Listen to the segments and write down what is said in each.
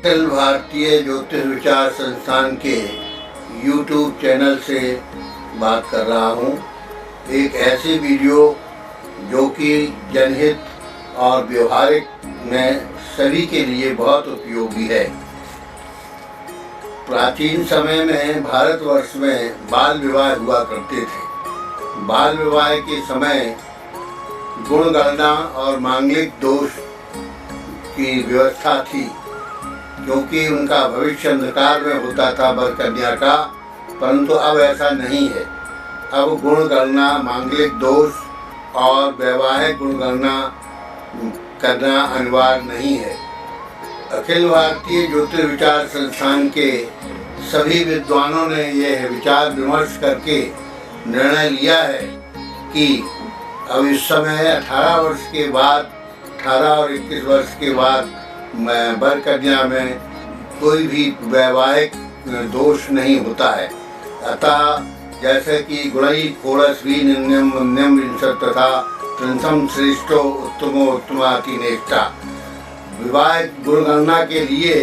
अखिल भारतीय ज्योतिष विचार संस्थान के YouTube चैनल से बात कर रहा हूँ। एक ऐसी वीडियो जो कि जनहित और व्यवहारिक में सभी के लिए बहुत उपयोगी है। प्राचीन समय में भारतवर्ष में बाल विवाह हुआ करते थे। बाल विवाह के समय गुणगणना और मांगलिक दोष की व्यवस्था थी, क्योंकि उनका भविष्य अंधकार में होता था वर कन्या का, परंतु अब ऐसा नहीं है। अब गुणगणना, मांगलिक दोष और वैवाहिक गुणगणना करना अनिवार्य नहीं है। अखिल भारतीय ज्योतिष विचार संस्थान के सभी विद्वानों ने यह विचार विमर्श करके निर्णय लिया है कि अब इस समय 18 वर्ष के बाद, 18 और 21 वर्ष के बाद वर कन्या में कोई भी वैवाहिक दोष नहीं होता है। अतः जैसे कि गुणई कोड़स्वी निन्यम वन्यम विंशत तथा त्रिंसम श्रेष्ठो उत्तमो उत्तमाति नेष्टा। विवाह गुणगणना के लिए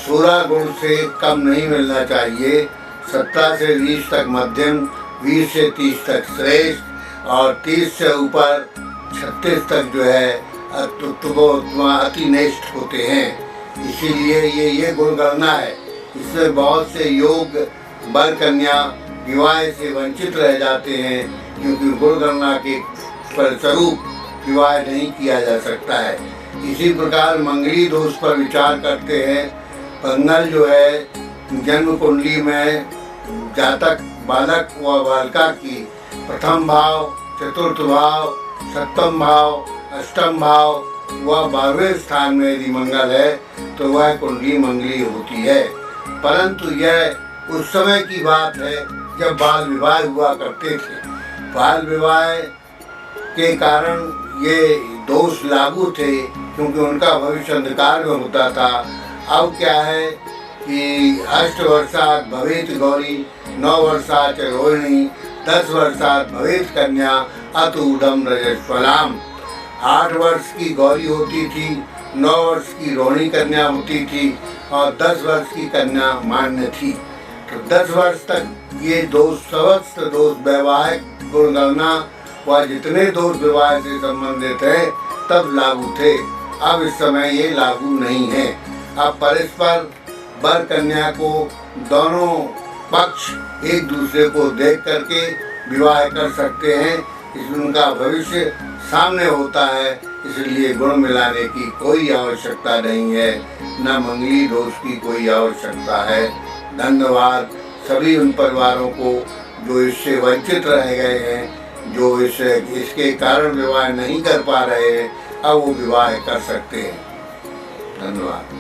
16 गुण से कम नहीं मिलना चाहिए। 17 से 20 तक मध्यम, 20 से 30 तक श्रेष्ठ और 30 से ऊपर 36 तक जो है उत्तमा अति नेष्ठ होते हैं। इसीलिए ये गुणगणना है। इसमें बहुत से योग वर कन्या विवाह से वंचित रह जाते हैं, क्योंकि गुणगणना के फलस्वरूप विवाह नहीं किया जा सकता है। इसी प्रकार मंगली दोष पर विचार करते हैं। मंगल जो है जन्म कुंडली में जातक बालक व बालिका की प्रथम भाव, चतुर्थ भाव, सप्तम भाव, अष्टम भाव व 12वें स्थान में यदि मंगल है तो वह कुंडली मंगली होती है। परंतु यह उस समय की बात है जब बाल विवाह हुआ करते थे। बाल विवाह के कारण ये दोष लागू थे, क्योंकि उनका भविष्य अंधकार में होता था। अब क्या है कि 8 वर्षात् भवेत् गौरी, 9 वर्षात् रोहिणी, 10 वर्षात् भवेत् कन्या अतुदम रजस्वलाम। 8 वर्ष की गौरी होती थी, 9 वर्ष की रोहिणी कन्या होती थी और 10 वर्ष की कन्या मान्य थी। तो 10 वर्ष तक ये दोष, समस्त दोष, वैवाहिक गुणगणना व जितने दोष विवाह से संबंधित है तब लागू थे। अब इस समय ये लागू नहीं है। अब परस्पर वर कन्या को दोनों पक्ष एक दूसरे को देख करके विवाह कर सकते हैं। इसमें उनका भविष्य सामने होता है, इसलिए गुण मिलाने की कोई आवश्यकता नहीं है, न मंगली दोष की कोई आवश्यकता है। धन्यवाद सभी उन परिवारों को जो इससे वंचित रह गए हैं, जो इसके कारण विवाह नहीं कर पा रहे हैं, अब वो विवाह कर सकते हैं। धन्यवाद।